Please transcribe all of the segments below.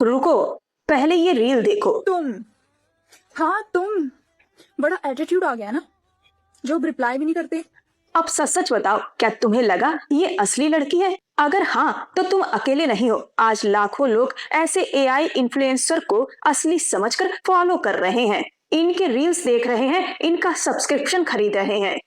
रुको, पहले ये रील देखो। हाँ तुम, बड़ा एटीट्यूड आ गया ना, जो रिप्लाई भी नहीं करते। अब सच सच बताओ, क्या तुम्हें लगा ये असली लड़की है? अगर हाँ, तो तुम अकेले नहीं हो। आज लाखों लोग ऐसे एआई इन्फ्लुएंसर को असली समझकर फॉलो कर रहे हैं, इनके रील्स देख रहे हैं, इनका सब्सक्रिप्शन खरीद रहे हैं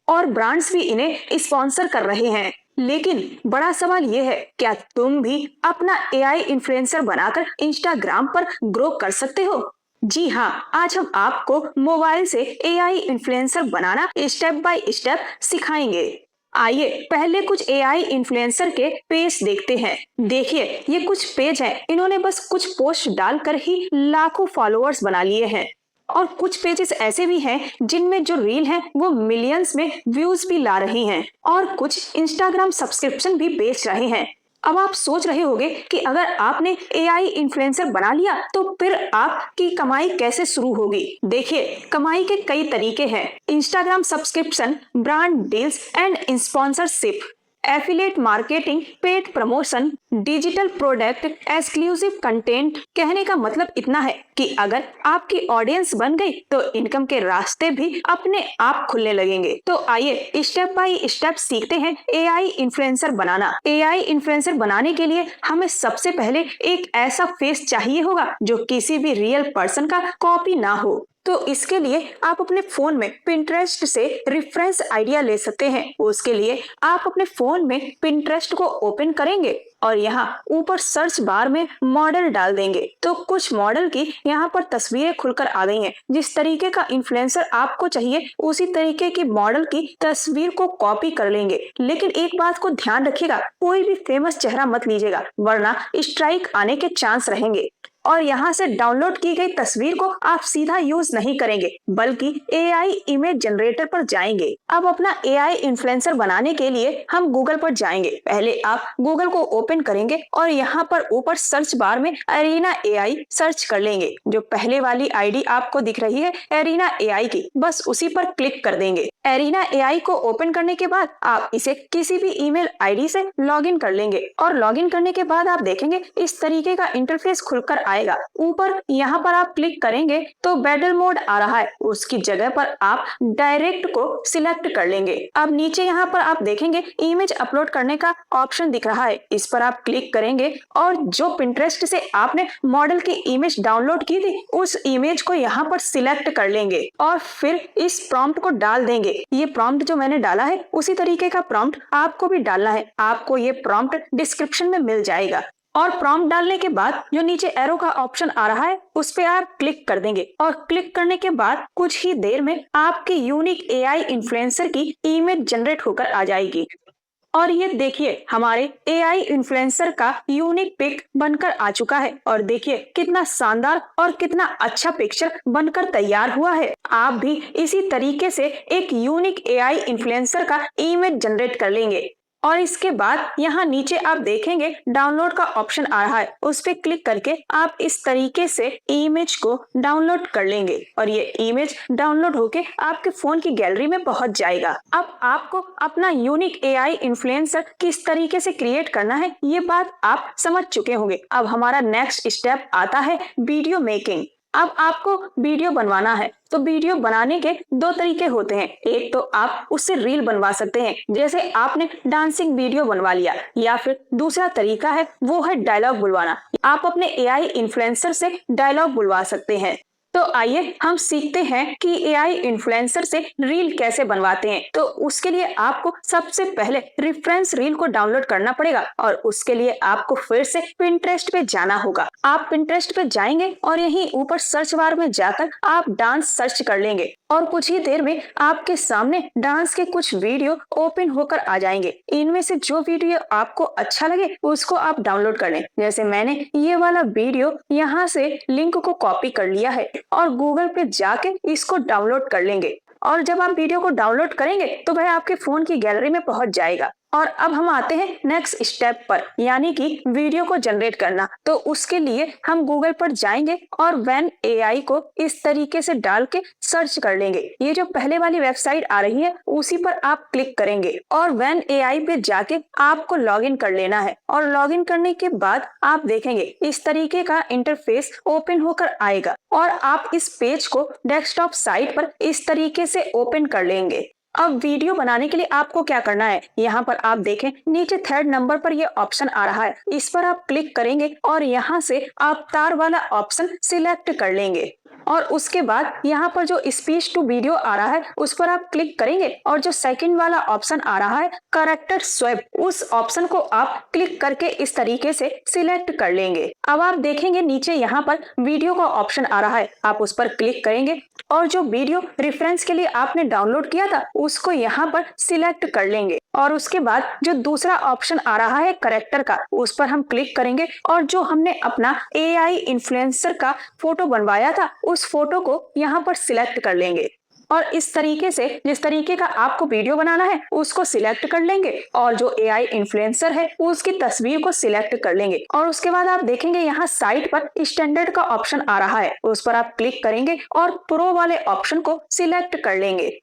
और ब्रांड्स भी इन्हें स्पॉन्सर कर रहे हैं। लेकिन बड़ा सवाल ये है, क्या तुम भी अपना एआई इन्फ्लुएंसर बनाकर इंस्टाग्राम पर ग्रो कर सकते हो? जी हाँ, आज हम आपको मोबाइल से AI influencer banana step by step सिखाएंगे। आइए पहले कुछ एआई इन्फ्लुएंसर के पेज देखते हैं। देखिए, ये कुछ पेज हैं, इन्होंने बस कुछ पोस्ट डालकर ही लाखों फॉलोअर्स बना लिए हैं। और कुछ पेजेस ऐसे भी हैं जिनमें जो रील है वो मिलियंस में व्यूज भी ला रही हैं और कुछ इंस्टाग्राम सब्सक्रिप्शन भी बेच रहे हैं। अब आप सोच रहे होंगे कि अगर आपने एआई इन्फ्लुएंसर बना लिया तो फिर आपकी कमाई कैसे शुरू होगी? देखिए, कमाई के कई तरीके हैं। Instagram subscription, brand deals and sponsorship, affiliate marketing, paid promotion, digital product, exclusive content. कहने का मतलब इतना है कि अगर आपकी ऑडियंस बन गई तो इनकम के रास्ते भी अपने आप खुलने लगेंगे। तो आइए स्टेप बाय स्टेप सीखते हैं एआई इन्फ्लुएंसर बनाना। एआई इन्फ्लुएंसर बनाने के लिए हमें सबसे पहले एक ऐसा फेस चाहिए होगा जो किसी भी रियल पर्सन का कॉपी ना हो। तो इसके लिए आप अपने फोन में पिंटरेस्ट से रेफरेंस आइडिया ले सकते हैं। उसके लिए आप अपने फोन में पिंटरेस्ट को ओपन करेंगे और यहाँ ऊपर सर्च बार में मॉडल डाल देंगे तो कुछ मॉडल की यहाँ पर तस्वीरें खुलकर आ गई हैं। जिस तरीके का इन्फ्लुएंसर आपको चाहिए उसी तरीके की मॉडल की तस्वीर को कॉपी कर लेंगे। लेकिन एक बात को ध्यान रखिएगा, कोई भी फेमस चेहरा मत लीजिएगा वरना स्ट्राइक आने के चांस रहेंगे। और यहाँ से डाउनलोड की गई तस्वीर को आप सीधा यूज नहीं करेंगे बल्कि एआई इमेज जनरेटर पर जाएंगे। अब अपना एआई इन्फ्लुएंसर बनाने के लिए हम गूगल पर जाएंगे। पहले आप गूगल को ओपन करेंगे और यहाँ पर ऊपर सर्च बार में एरिना एआई सर्च कर लेंगे। जो पहले वाली आईडी आपको दिख रही है एरिना एआई की, बस उसी पर क्लिक कर देंगे। एरिना एआई को ओपन करने के बाद आप इसे किसी भी ईमेल आईडी से लॉगिन कर लेंगे और लॉगिन करने के बाद आप देखेंगे इस तरीके का इंटरफेस खुलकर आएगा। ऊपर यहाँ पर आप क्लिक करेंगे तो बैटल मोड आ रहा है, उसकी जगह पर आप डायरेक्ट को सिलेक्ट कर लेंगे। अब नीचे यहाँ पर आप देखेंगे इमेज अपलोड करने का ऑप्शन दिख रहा है, इस पर आप क्लिक करेंगे और जो पिंटरेस्ट से आपने मॉडल की इमेज डाउनलोड की थी उस इमेज को यहाँ पर सिलेक्ट कर लेंगे और फिर इस प्रॉम्प्ट को डाल देंगे। ये प्रॉम्प्ट जो मैंने डाला है उसी तरीके का प्रॉम्प्ट आपको भी डालना है। आपको ये प्रॉम्प्ट डिस्क्रिप्शन में मिल जाएगा। और प्रॉम्प्ट डालने के बाद जो नीचे एरो का ऑप्शन आ रहा है उस पे आप क्लिक कर देंगे और क्लिक करने के बाद कुछ ही देर में आपके यूनिक एआई इन्फ्लुएंसर की इमेज जनरेट होकर आ जाएगी। और ये देखिए, हमारे एआई इन्फ्लुएंसर का यूनिक पिक बनकर आ चुका है और देखिए कितना शानदार और कितना अच्छा पिक्चर बनकर तैयार हुआ है। आप भी इसी तरीके से एक यूनिक एआई इन्फ्लुएंसर का इमेज जनरेट कर लेंगे। और इसके बाद यहाँ नीचे आप देखेंगे डाउनलोड का ऑप्शन आ रहा है, उस पर क्लिक करके आप इस तरीके से इमेज को डाउनलोड कर लेंगे और ये इमेज डाउनलोड होके आपके फोन की गैलरी में पहुंच जाएगा। अब आपको अपना यूनिक एआई इन्फ्लुएंसर किस तरीके से क्रिएट करना है ये बात आप समझ चुके होंगे। अब हमारा नेक्स्ट स्टेप आता है वीडियो मेकिंग। अब आपको वीडियो बनवाना है तो वीडियो बनाने के दो तरीके होते हैं। एक तो आप उससे रील बनवा सकते हैं, जैसे आपने डांसिंग वीडियो बनवा लिया, या फिर दूसरा तरीका है वो है डायलॉग बुलवाना। आप अपने एआई इन्फ्लुएंसर से डायलॉग बुलवा सकते हैं। तो आइए हम सीखते हैं कि एआई इन्फ्लुएंसर से रील कैसे बनवाते हैं। तो उसके लिए आपको सबसे पहले रेफरेंस रील को डाउनलोड करना पड़ेगा और उसके लिए आपको फिर से पिंटरेस्ट पे जाना होगा। आप पिंटरेस्ट पे जाएंगे और यहीं ऊपर सर्च बार में जाकर आप डांस सर्च कर लेंगे और कुछ ही देर में आपके सामने डांस के कुछ वीडियो ओपन होकर आ जाएंगे। इनमें से जो वीडियो आपको अच्छा लगे उसको आप डाउनलोड कर लें। जैसे मैंने ये वाला वीडियो यहाँ से लिंक को कॉपी कर लिया है और गूगल पे जाके इसको डाउनलोड कर लेंगे और जब आप वीडियो को डाउनलोड करेंगे तो वह आपके फोन की गैलरी में पहुंच जाएगा। और अब हम आते हैं नेक्स्ट स्टेप पर, यानी कि वीडियो को जनरेट करना। तो उसके लिए हम गूगल पर जाएंगे और वैन एआई को इस तरीके से डाल के सर्च कर लेंगे। ये जो पहले वाली वेबसाइट आ रही है उसी पर आप क्लिक करेंगे और वैन एआई पे जाके आपको लॉगिन कर लेना है। और लॉगिन करने के बाद आप देखेंगे इस तरीके का इंटरफेस ओपन होकर आएगा और आप इस पेज को डेस्कटॉप साइट पर इस तरीके से ओपन कर लेंगे। अब वीडियो बनाने के लिए आपको क्या करना है, यहाँ पर आप देखें नीचे थर्ड नंबर पर ये ऑप्शन आ रहा है, इस पर आप क्लिक करेंगे और यहाँ से आप तार वाला ऑप्शन सिलेक्ट कर लेंगे। और उसके बाद यहाँ पर जो स्पीच टू वीडियो आ रहा है उस पर आप क्लिक करेंगे और जो सेकंड वाला ऑप्शन आ रहा है कैरेक्टर स्वैप, उस ऑप्शन को आप क्लिक करके इस तरीके से सिलेक्ट कर लेंगे। अब आप देखेंगे नीचे यहाँ पर वीडियो का ऑप्शन आ रहा है, आप उस पर क्लिक करेंगे और जो वीडियो रेफरेंस के लिए आपने डाउनलोड किया था उसको यहाँ पर सिलेक्ट कर लेंगे। और उसके बाद जो दूसरा ऑप्शन आ रहा है कैरेक्टर का, उस पर हम क्लिक करेंगे और जो हमने अपना एआई इन्फ्लुएंसर का फोटो बनवाया था उस फोटो को यहाँ पर सिलेक्ट कर लेंगे। और इस तरीके से जिस तरीके का आपको वीडियो बनाना है उसको सिलेक्ट कर लेंगे और जो एआई इन्फ्लुएंसर है उसकी तस्वीर को सिलेक्ट कर लेंगे। और उसके बाद आप देखेंगे यहाँ साइड पर स्टैंडर्ड का ऑप्शन आ रहा है, उस पर आप क्लिक करेंगे और प्रो वाले ऑप्शन को सिलेक्ट कर लेंगे।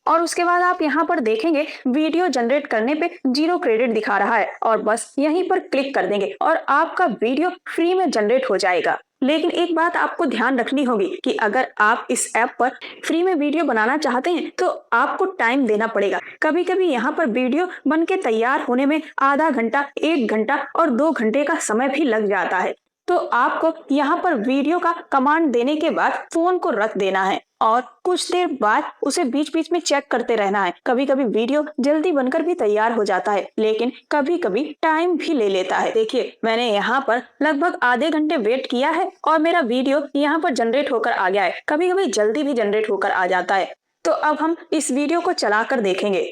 और उसके बाद आप यहाँ पर देखेंगे वीडियो जनरेट करने पे 0 क्रेडिट दिखा रहा है और बस यहीं पर क्लिक कर देंगे और आपका वीडियो फ्री में जनरेट हो जाएगा। लेकिन एक बात आपको ध्यान रखनी होगी कि अगर आप इस ऐप पर फ्री में वीडियो बनाना चाहते हैं तो आपको टाइम देना पड़ेगा। कभी कभी यहाँ पर वीडियो बन के तैयार होने में आधा घंटा, 1 घंटा और 2 घंटे का समय भी लग जाता है। तो आपको यहाँ पर वीडियो का कमांड देने के बाद फोन को रख देना है और कुछ देर बाद उसे बीच बीच में चेक करते रहना है। कभी कभी वीडियो जल्दी बनकर भी तैयार हो जाता है, लेकिन कभी कभी टाइम भी ले लेता है। देखिए मैंने यहाँ पर लगभग आधे घंटे वेट किया है और मेरा वीडियो यहाँ पर जनरेट होकर आ गया है। कभी कभी जल्दी भी जनरेट होकर आ जाता है। तो अब हम इस वीडियो को चलाकर देखेंगे।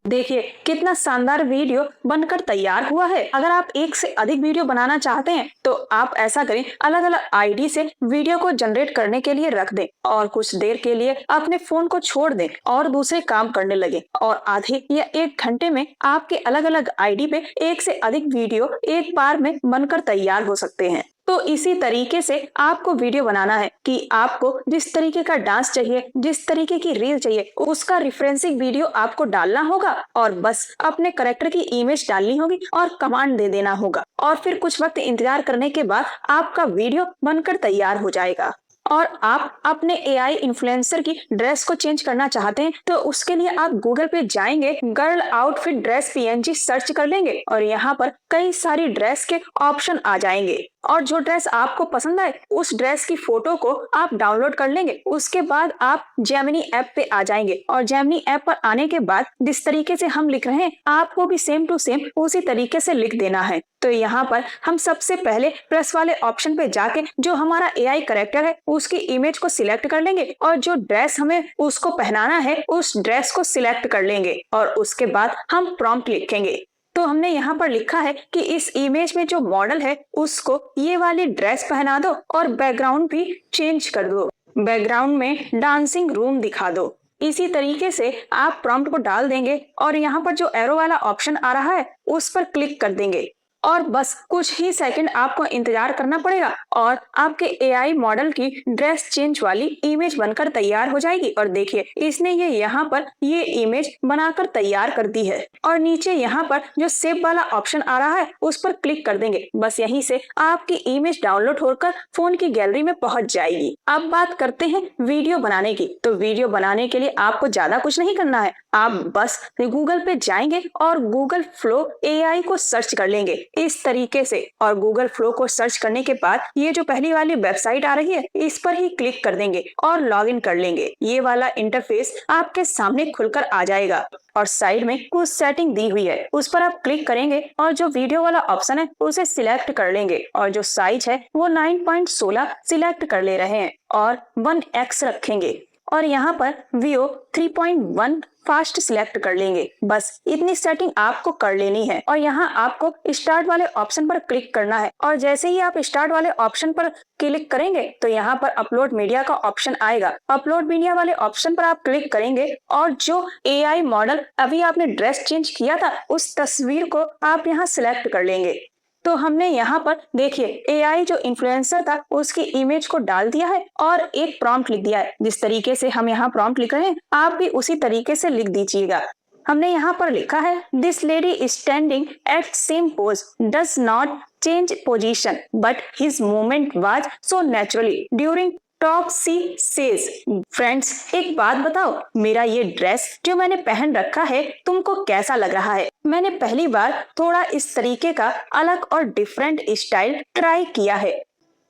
देखिए कितना शानदार वीडियो बनकर तैयार हुआ है। अगर आप एक से अधिक वीडियो बनाना चाहते हैं तो आप ऐसा करें, अलग अलग आईडी से वीडियो को जनरेट करने के लिए रख दें और कुछ देर के लिए अपने फोन को छोड़ दें और दूसरे काम करने लगे और आधे या 1 घंटे में आपके अलग अलग आईडी पे एक से अधिक वीडियो एक बार में बनकर तैयार हो सकते हैं। तो इसी तरीके से आपको वीडियो बनाना है कि आपको जिस तरीके का डांस चाहिए, जिस तरीके की रील चाहिए, उसका रिफरेंसिंग वीडियो आपको डालना होगा और बस अपने कैरेक्टर की इमेज डालनी होगी और कमांड दे देना होगा और फिर कुछ वक्त इंतजार करने के बाद आपका वीडियो बनकर तैयार हो जाएगा। और आप अपने एआई इन्फ्लुएंसर की ड्रेस को चेंज करना चाहते हैं तो उसके लिए आप गूगल पे जाएंगे, girl outfit dress PNG search कर लेंगे और यहाँ पर कई सारी ड्रेस के ऑप्शन आ जाएंगे और जो ड्रेस आपको पसंद आए उस ड्रेस की फोटो को आप डाउनलोड कर लेंगे। उसके बाद आप जेमिनी ऐप पे आ जाएंगे और जेमिनी ऐप पर आने के बाद जिस तरीके से हम लिख रहे हैं आपको भी सेम टू सेम उसी तरीके से लिख देना है। तो यहाँ पर हम सबसे पहले प्लस वाले ऑप्शन पे जाके जो हमारा एआई कैरेक्टर है उसकी इमेज को सिलेक्ट कर लेंगे और जो ड्रेस हमें उसको पहनाना है उस ड्रेस को सिलेक्ट कर लेंगे और उसके बाद हम प्रॉम्प्ट लिखेंगे। तो हमने यहाँ पर लिखा है कि इस इमेज में जो मॉडल है उसको ये वाली ड्रेस पहना दो और बैकग्राउंड भी चेंज कर दो, बैकग्राउंड में डांसिंग रूम दिखा दो। इसी तरीके से आप प्रॉम्प्ट को डाल देंगे और यहाँ पर जो एरो वाला ऑप्शन आ रहा है उस पर क्लिक कर देंगे और बस कुछ ही सेकंड आपको इंतजार करना पड़ेगा और आपके एआई मॉडल की ड्रेस चेंज वाली इमेज बनकर तैयार हो जाएगी। और देखिए इसने ये यहाँ पर ये इमेज बनाकर तैयार कर दी है और नीचे यहाँ पर जो सेव वाला ऑप्शन आ रहा है उस पर क्लिक कर देंगे। बस यहीं से आपकी इमेज डाउनलोड होकर फोन की गैलरी में पहुंच जाएगी। अब बात करते हैं वीडियो बनाने की। तो वीडियो बनाने के लिए आपको ज्यादा कुछ नहीं करना है, आप बस गूगल पे जाएंगे और गूगल फ्लो एआई को सर्च कर लेंगे इस तरीके से और गूगल फ्लो को सर्च करने के बाद ये जो पहली वाली वेबसाइट आ रही है इस पर ही क्लिक कर देंगे और लॉगिन कर लेंगे। ये वाला इंटरफेस आपके सामने खुलकर आ जाएगा और साइड में कुछ सेटिंग दी हुई है उस पर आप क्लिक करेंगे और जो वीडियो वाला ऑप्शन है उसे सिलेक्ट कर लेंगे और जो साइज है वो 9.16 सिलेक्ट कर ले रहे हैं और 1x रखेंगे। और यहाँ पर Vio 3.1 फास्ट सिलेक्ट कर लेंगे। बस इतनी सेटिंग आपको कर लेनी है और यहाँ आपको स्टार्ट वाले ऑप्शन पर क्लिक करना है और जैसे ही आप स्टार्ट वाले ऑप्शन पर क्लिक करेंगे तो यहाँ पर अपलोड मीडिया का ऑप्शन आएगा। अपलोड मीडिया वाले ऑप्शन पर आप क्लिक करेंगे और जो एआई मॉडल अभी आपने ड्रेस चेंज किया था उस तस्वीर को आप यहाँ सिलेक्ट कर लेंगे। तो हमने यहाँ पर देखिए एआई जो इन्फ्लुएंसर था उसकी इमेज को डाल दिया है और एक प्रॉम्प्ट लिख दिया है। जिस तरीके से हम यहाँ प्रॉम्प्ट लिख रहे हैं आप भी उसी तरीके से लिख दीजिएगा। हमने यहाँ पर लिखा है this lady standing at same pose does not change position but his movement was so naturally during talk she says. Friends एक बात बताओ, मेरा ये ड्रेस जो मैंने पहन रखा है तुमको कैसा लग रहा है? मैंने पहली बार थोड़ा इस तरीके का अलग और डिफरेंट स्टाइल ट्राई किया है,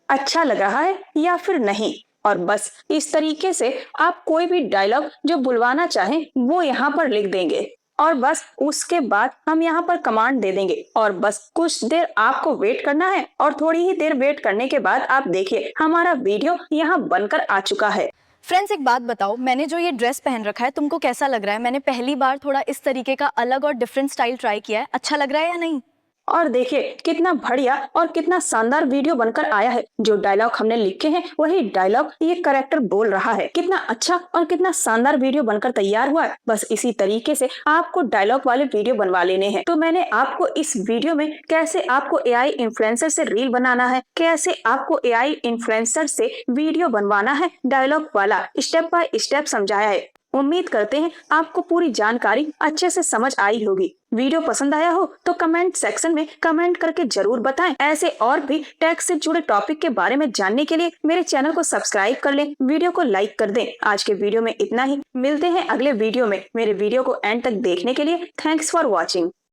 अच्छा लग रहा है या फिर नहीं? और बस इस तरीके से आप कोई भी डायलॉग जो बुलवाना चाहें वो यहाँ पर लिख देंगे और बस उसके बाद हम यहाँ पर कमांड दे देंगे और बस कुछ देर आपको वेट करना है और थोड़ी ही देर वेट करने के बाद आप देखिए हमारा वीडियो यहाँ बनकर आ चुका है। फ्रेंड्स एक बात बताओ, मैंने जो ये ड्रेस पहन रखा है तुमको कैसा लग रहा है? मैंने पहली बार थोड़ा इस तरीके का अलग और डिफरेंट स्टाइल ट्राई किया है, अच्छा लग रहा है या नहीं? और देखिए कितना बढ़िया और कितना शानदार वीडियो बनकर आया है। जो डायलॉग हमने लिखे हैं वही डायलॉग ये कैरेक्टर बोल रहा है। कितना अच्छा और कितना शानदार वीडियो बनकर तैयार हुआ है। बस इसी तरीके से आपको डायलॉग वाले वीडियो बनवा लेने हैं। तो मैंने आपको इस वीडियो में कैसे आपको एआई इन्फ्लुएंसर से रील बनाना है, कैसे आपको एआई इन्फ्लुएंसर से वीडियो बनवाना है, डायलॉग वाला स्टेप बाय स्टेप समझाया है। उम्मीद करते हैं आपको पूरी जानकारी अच्छे से समझ आई होगी। वीडियो पसंद आया हो तो कमेंट सेक्शन में कमेंट करके जरूर बताएं। ऐसे और भी टेक से जुड़े टॉपिक के बारे में जानने के लिए मेरे चैनल को सब्सक्राइब कर लें, वीडियो को लाइक कर दें। आज के वीडियो में इतना ही, मिलते हैं अगले वीडियो में। मेरे वीडियो को एंड तक देखने के लिए थैंक्स फॉर वॉचिंग।